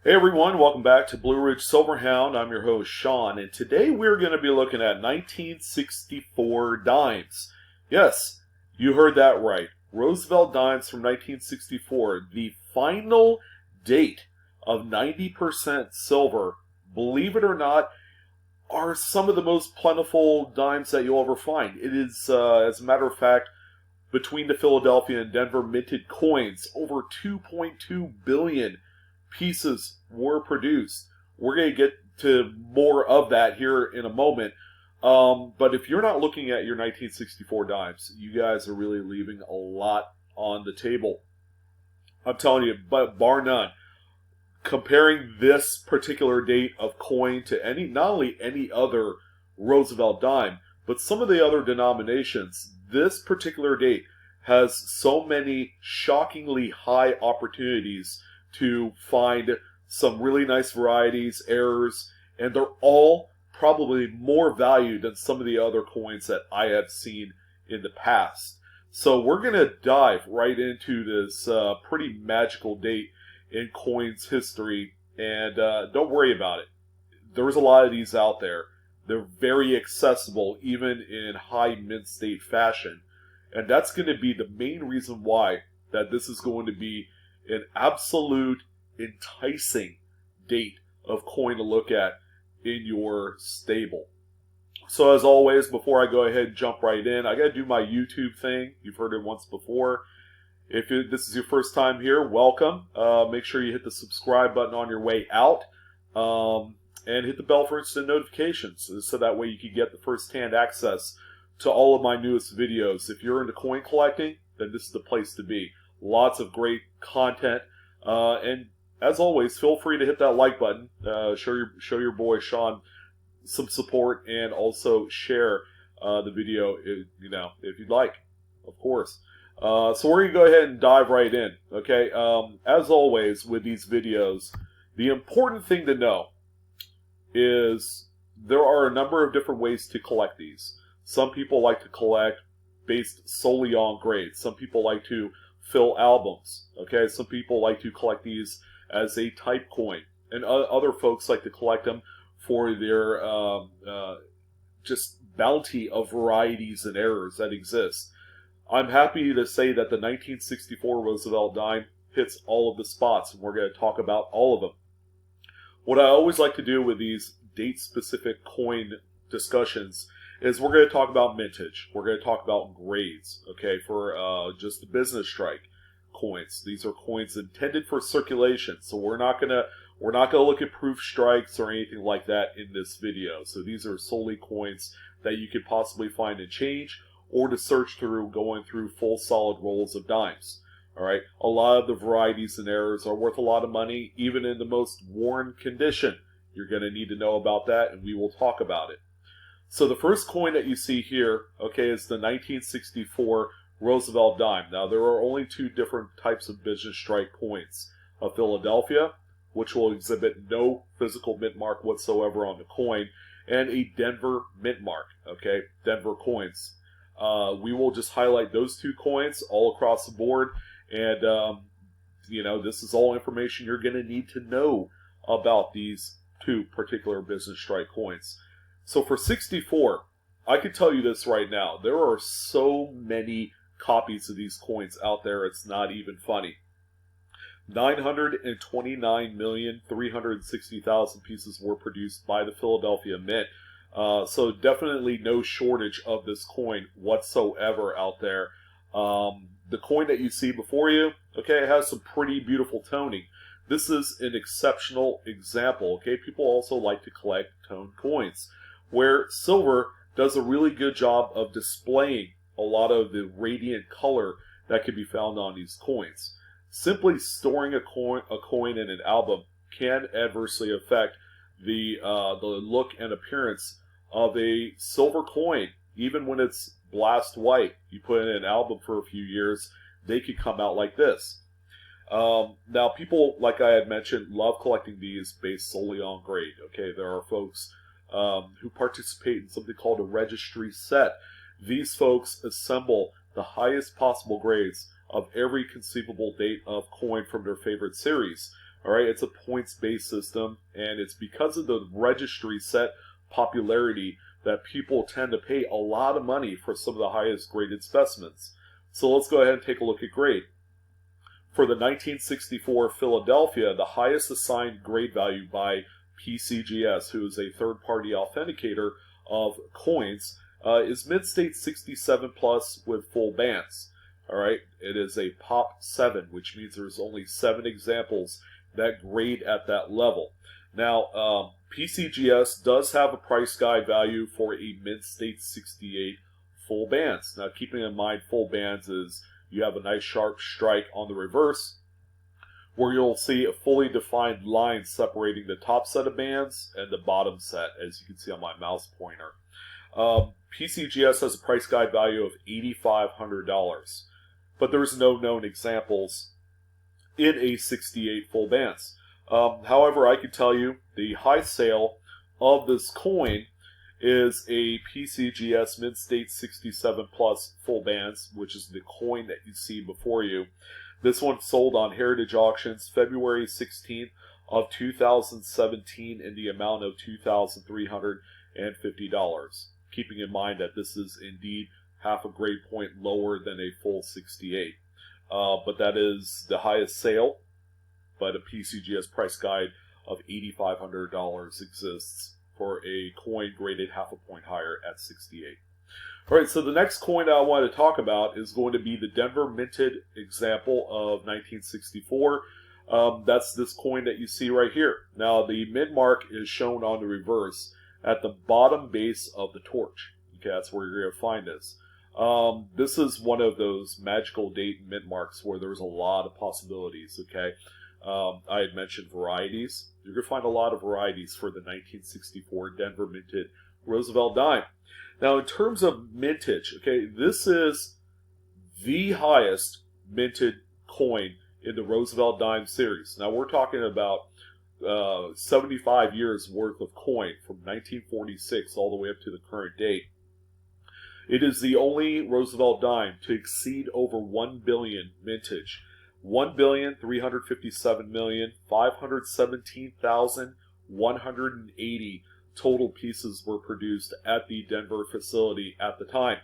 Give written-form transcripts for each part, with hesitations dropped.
Hey everyone, welcome back to Blue Ridge Silverhound. I'm your host Sean, and today we're going to be looking at 1964 dimes. Yes, you heard that right. Roosevelt dimes from 1964, the final date of 90% silver, believe it or not, are some of the most plentiful dimes that you'll ever find. It is, as a matter of fact, between the Philadelphia and Denver minted coins, over 2.2 billion pieces were produced. We're going to get to more of that here in a moment. But if you're not looking at your 1964 dimes, you guys are really leaving a lot on the table. I'm telling you, but bar none. Comparing this particular date of coin to not only any other Roosevelt dime, but some of the other denominations, this particular date has so many shockingly high opportunities to find some really nice varieties, errors, and they're all probably more valued than some of the other coins that I have seen in the past. So we're going to dive right into this pretty magical date in coins history, and don't worry about it. There's a lot of these out there. They're very accessible, even in high mint state fashion. And that's going to be the main reason why that this is going to be an absolute enticing date of coin to look at in your stable. So as always, before I go ahead and jump right in, I got to do my YouTube thing. You've heard it once before. If this is your first time here, welcome. Make sure you hit the subscribe button on your way out. And hit the bell for instant notifications so that way you can get the first-hand access to all of my newest videos. If you're into coin collecting, then this is the place to be. Lots of great content. And as always, feel free to hit that like button. Show your boy Sean some support, and also share the video if you'd like, of course. So we're going to go ahead and dive right in, okay? As always with these videos, the important thing to know is there are a number of different ways to collect these. Some people like to collect based solely on grades. Some people like to fill albums, okay? Some people like to collect these as a type coin. And other folks like to collect them for their just bounty of varieties and errors that exist. I'm happy to say that the 1964 Roosevelt dime hits all of the spots, and we're going to talk about all of them. What I always like to do with these date-specific coin discussions is we're going to talk about mintage. We're going to talk about grades, okay, for just the business strike coins. These are coins intended for circulation, so we're not going to look at proof strikes or anything like that in this video. So these are solely coins that you could possibly find in change, or to search through going through full solid rolls of dimes. All right, a lot of the varieties and errors are worth a lot of money, even in the most worn condition. You're going to need to know about that, and we will talk about it. So the first coin that you see here, okay, is the 1964 Roosevelt dime. Now, there are only two different types of business strike coins. A Philadelphia, which will exhibit no physical mint mark whatsoever on the coin, and a Denver mint mark, okay, Denver coins. We will just highlight those two coins all across the board, and this is all information you're going to need to know about these two particular business strike coins. So for 64, I can tell you this right now, there are so many copies of these coins out there, it's not even funny. 929,360,000 pieces were produced by the Philadelphia Mint. So definitely no shortage of this coin whatsoever out there. The coin that you see before you, okay, it has some pretty beautiful toning. This is an exceptional example, okay? People also like to collect toned coins, where silver does a really good job of displaying a lot of the radiant color that can be found on these coins. Simply storing a coin in an album can adversely affect the look and appearance of a silver coin. Even when it's blast white, you put it in an album for a few years, they could come out like this. Now, people, like I had mentioned, love collecting these based solely on grade. Okay, there are folks who participate in something called a registry set. These folks assemble the highest possible grades of every conceivable date of coin from their favorite series. All right, it's a points-based system, and it's because of the registry set popularity that people tend to pay a lot of money for some of the highest graded specimens. So let's go ahead and take a look at grade. For the 1964 Philadelphia, the highest assigned grade value by PCGS, who is a third-party authenticator of coins, is mid-state 67 plus with full bands. All right, it is a pop 7, which means there's only 7 examples that grade at that level. Now, PCGS does have a price guide value for a mid-state 68 full bands. Now, keeping in mind full bands is you have a nice sharp strike on the reverse, where you'll see a fully defined line separating the top set of bands and the bottom set, as you can see on my mouse pointer. PCGS has a price guide value of $8,500, but there's no known examples in a 68 full bands. However, I can tell you the high sale of this coin is a PCGS mid-state 67 plus full bands, which is the coin that you see before you. This one sold on Heritage Auctions February 16th of 2017 in the amount of $2,350. Keeping in mind that this is indeed half a grade point lower than a full 68. But that is the highest sale, but a PCGS price guide of $8,500 exists for a coin graded half a point higher at 68. All right, so the next coin I want to talk about is going to be the Denver minted example of 1964. That's this coin that you see right here. Now, the mint mark is shown on the reverse at the bottom base of the torch. Okay, that's where you're going to find this. This is one of those magical date mint marks where there's a lot of possibilities, okay? I had mentioned varieties. You're going to find a lot of varieties for the 1964 Denver minted Roosevelt dime. Now, in terms of mintage, okay, this is the highest minted coin in the Roosevelt dime series. Now, we're talking about 75 years worth of coin from 1946 all the way up to the current date. It is the only Roosevelt dime to exceed over 1 billion mintage. 1,357,517,180 total pieces were produced at the Denver facility at the time.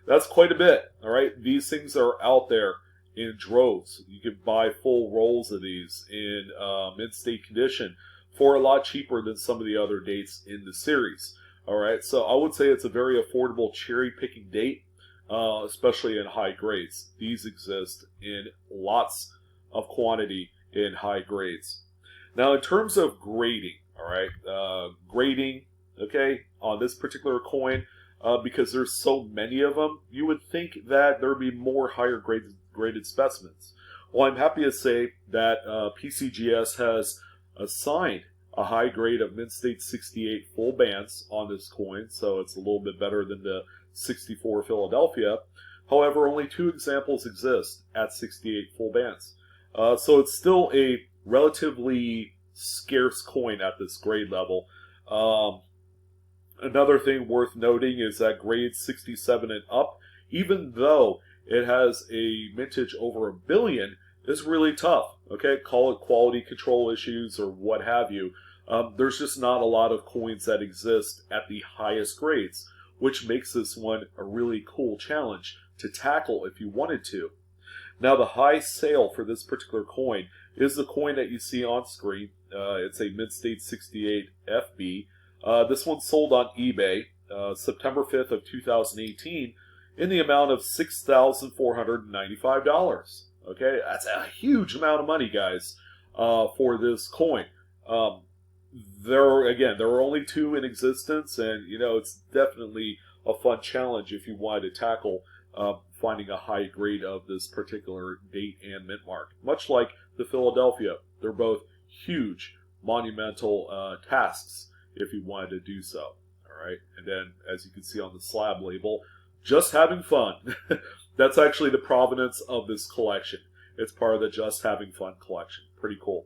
That's quite a bit, all right? These things are out there in droves. You can buy full rolls of these in mint-state condition for a lot cheaper than some of the other dates in the series. All right, so I would say it's a very affordable cherry-picking date, especially in high grades. These exist in lots of quantity in high grades. Now, in terms of grading, all right, grading, okay, on this particular coin, because there's so many of them, you would think that there would be more higher graded specimens. Well, I'm happy to say that PCGS has assigned a high grade of mint-state 68 full bands on this coin, so it's a little bit better than the 64 Philadelphia. However, only 2 examples exist at 68 full bands. So it's still a relatively scarce coin at this grade level. Another thing worth noting is that grade 67 and up, even though it has a mintage over 1 billion, is really tough. Okay, call it quality control issues or what have you. There's just not a lot of coins that exist at the highest grades, which makes this one a really cool challenge to tackle if you wanted to. Now, the high sale for this particular coin is the coin that you see on screen. It's a mint-state 68 FB. This one sold on eBay September 5th of 2018 in the amount of $6,495. Okay, that's a huge amount of money, guys, for this coin. There are only 2 in existence, and you know it's definitely a fun challenge if you wanted to tackle finding a high grade of this particular date and mint mark. Much like the Philadelphia, they're both huge, monumental tasks if you wanted to do so. All right, and then as you can see on the slab label, just having fun. That's actually the provenance of this collection. It's part of the Just Having Fun collection. Pretty cool.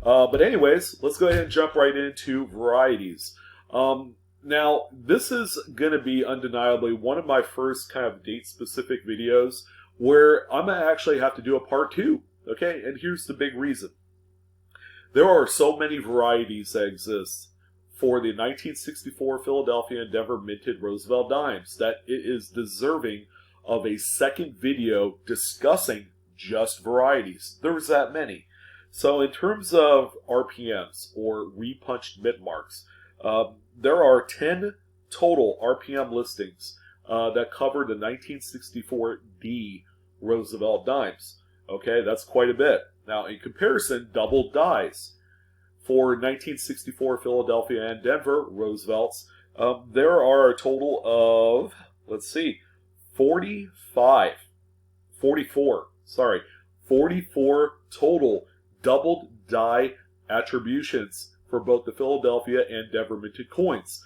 But anyways, let's go ahead and jump right into varieties. Now, this is going to be undeniably one of my first kind of date-specific videos where I'm going to actually have to do a part 2. Okay, and here's the big reason. There are so many varieties that exist for the 1964 Philadelphia and Denver minted Roosevelt dimes that it is deserving of a second video discussing just varieties. There's that many. So in terms of RPMs, or repunched mint marks, there are 10 total RPM listings that cover the 1964D Roosevelt dimes. Okay, that's quite a bit. Now, in comparison, double dies for 1964 Philadelphia and Denver Roosevelts, there are a total of, let's see, 44 total doubled die attributions for both the Philadelphia and Denver minted coins.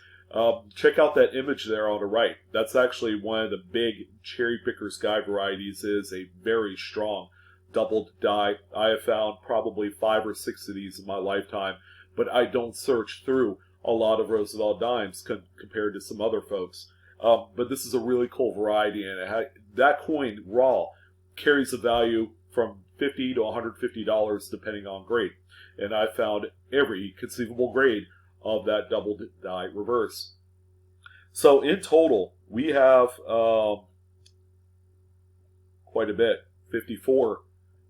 Check out that image there on the right. That's actually one of the big cherry picker sky varieties. Is a very strong doubled die. I have found probably 5 or 6 of these in my lifetime, but I don't search through a lot of Roosevelt dimes compared to some other folks. But this is a really cool variety, and that coin raw carries a value from $50 to $150 depending on grade. And I found every conceivable grade of that doubled die reverse. So in total, we have quite a bit, 54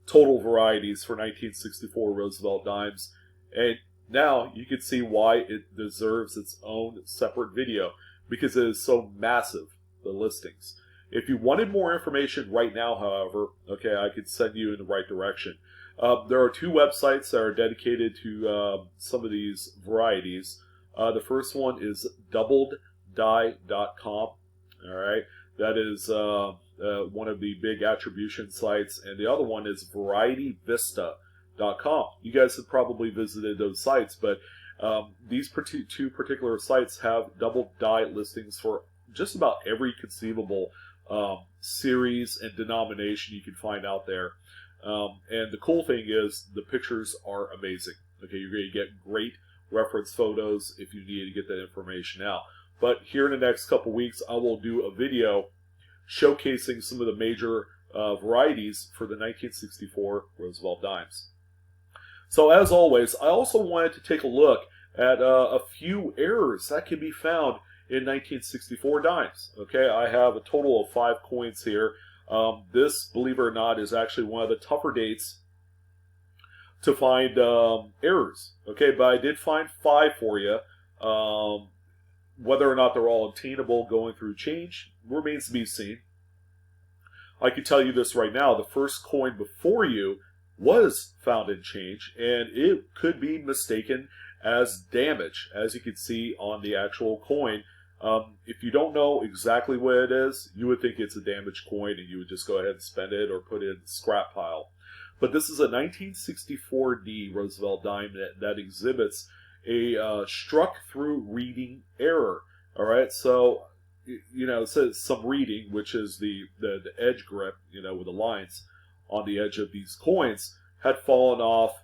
total varieties for 1964 Roosevelt dimes. And now you can see why it deserves its own separate video, because it is so massive, the listings. If you wanted more information right now, however, okay, I could send you in the right direction. There are 2 websites that are dedicated to some of these varieties. The first one is doubleddie.com. All right, that is one of the big attribution sites, and the other one is varietyvista.com. You guys have probably visited those sites, but these 2 particular sites have double die listings for just about every conceivable series and denomination you can find out there. And the cool thing is the pictures are amazing. Okay, you're going to get great reference photos if you need to get that information out. But here in the next couple weeks, I will do a video showcasing some of the major varieties for the 1964 Roosevelt dimes. So as always, I also wanted to take a look at a few errors that can be found in 1964 dimes. Okay, I have a total of 5 coins here. This, believe it or not, is actually one of the tougher dates to find errors. Okay, but I did find 5 for you. Whether or not they're all obtainable going through change remains to be seen. I can tell you this right now, the first coin before you was found in change, and it could be mistaken as damage, as you can see on the actual coin. If you don't know exactly what it is, you would think it's a damaged coin and you would just go ahead and spend it or put it in the scrap pile. But this is a 1964D Roosevelt dime that exhibits a struck-through reading error. All right, so it says some reading, which is the edge grip, with the lines on the edge of these coins, had fallen off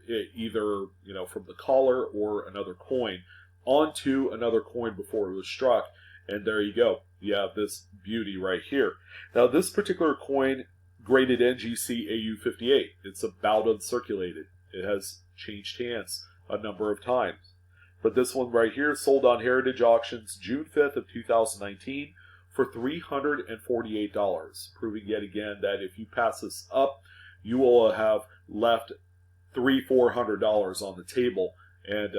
either from the collar or another coin onto another coin before it was struck, and there you go. You have this beauty right here. Now, this particular coin graded NGC AU58. It's about uncirculated. It has changed hands a number of times. But this one right here sold on Heritage Auctions June 5th of 2019 for $348, proving yet again that if you pass this up, you will have left $300-400 on the table, and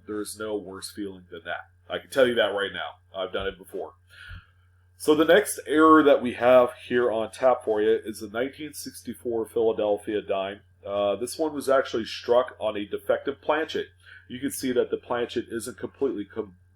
there's no worse feeling than that. I can tell you that right now. I've done it before. So the next error that we have here on tap for you is the 1964 Philadelphia dime. This one was actually struck on a defective planchet. You can see that the planchet isn't completely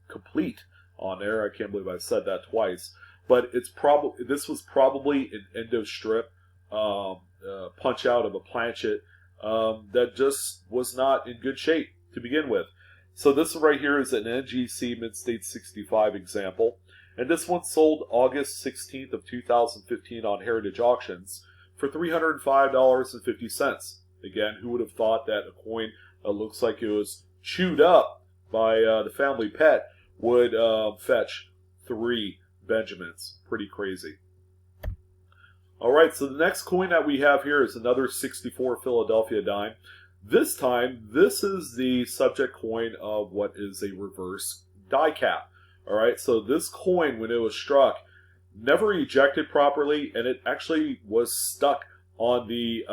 complete on there. I can't believe I said that twice. But this was probably an endo strip punch out of a planchet that just was not in good shape to begin with. So this one right here is an NGC Mid-State 65 example. And this one sold August 16th of 2015 on Heritage Auctions for $305.50. Again, who would have thought that a coin that looks like it was chewed up by the family pet would fetch 3 Benjamins? Pretty crazy. Alright, so the next coin that we have here is another 64 Philadelphia dime. This time, this is the subject coin of what is a reverse die cap. All right, so this coin, when it was struck, never ejected properly, and it actually was stuck on the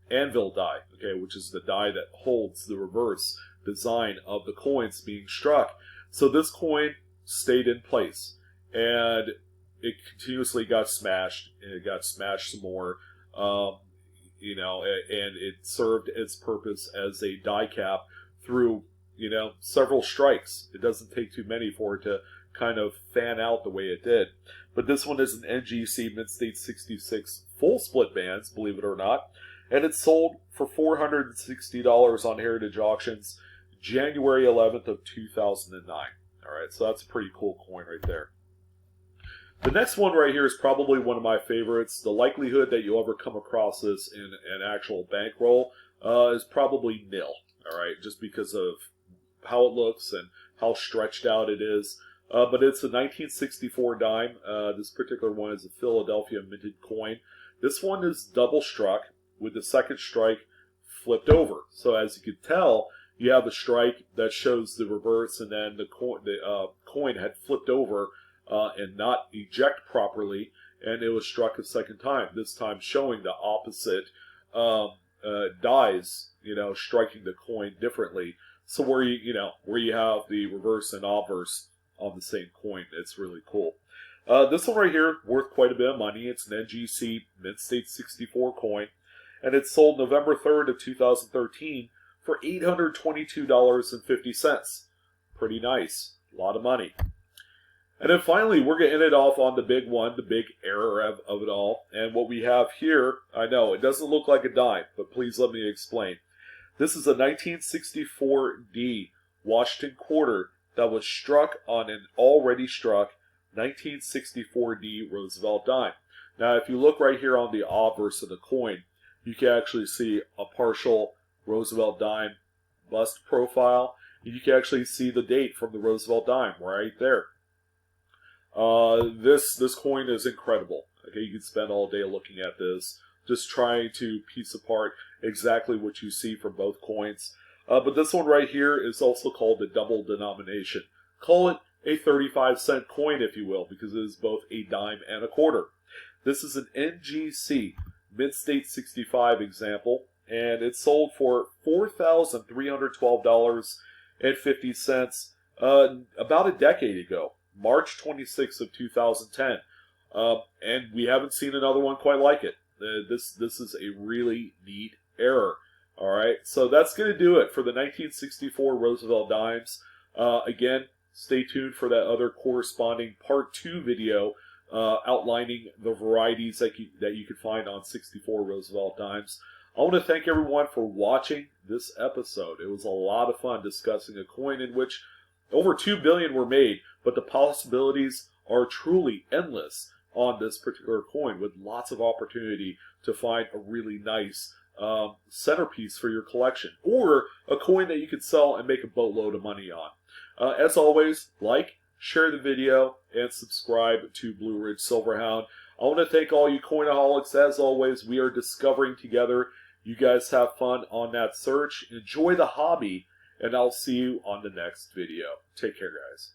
anvil die, okay, which is the die that holds the reverse design of the coins being struck. So this coin stayed in place, and it continuously got smashed, and it got smashed some more, you know, and it served its purpose as a die cap through, you know, several strikes. It doesn't take too many for it to kind of fan out the way it did. But this one is an NGC Mid-State 66 full split bands, believe it or not, and it's sold for $460 on Heritage Auctions, January 11th of 2009. All right, so that's a pretty cool coin right there. The next one right here is probably one of my favorites. The likelihood that you'll ever come across this in an actual bankroll is probably nil. All right, just because of how it looks and how stretched out it is. But it's a 1964 dime. This particular one is a Philadelphia minted coin. This one is double struck with the second strike flipped over. So as you can tell, you have a strike that shows the reverse, and then the coin had flipped over and not eject properly, and it was struck a second time. This time showing the opposite dies, you know, striking the coin differently. So where you have the reverse and obverse on the same coin, it's really cool. This one right here, worth quite a bit of money. It's an NGC Mid-State 64 coin, and it's sold November 3rd of 2013 for $822.50. Pretty nice. A lot of money. And then finally, we're going to end it off on the big one, the big error of it all. And what we have here, I know, it doesn't look like a dime, but please let me explain. This is a 1964D Washington quarter that was struck on an already struck 1964D Roosevelt dime. Now, if you look right here on the obverse of the coin, you can actually see a partial Roosevelt dime bust profile. You can actually see the date from the Roosevelt dime right there. This coin is incredible. Okay, you can spend all day looking at this, just trying to piece apart exactly what you see from both coins. But this one right here is also called the double denomination. Call it a 35-cent coin, if you will, because it is both a dime and a quarter. This is an NGC Mid-State 65 example, and it sold for $4,312.50 about a decade ago, March 26th of 2010. And we haven't seen another one quite like it. This is a really neat error. All right, so that's going to do it for the 1964 Roosevelt dimes. Again, stay tuned for that other corresponding Part 2 video outlining the varieties that you can find on 64 Roosevelt dimes. I want to thank everyone for watching this episode. It was a lot of fun discussing a coin in which over 2 billion were made, but the possibilities are truly endless on this particular coin, with lots of opportunity to find a really nice centerpiece for your collection, or a coin that you could sell and make a boatload of money on. As always, like, share the video, and subscribe to Blue Ridge Silverhound. I want to thank all you coinaholics. As always, we are discovering together. You guys have fun on that search. Enjoy the hobby, and I'll see you on the next video. Take care, guys.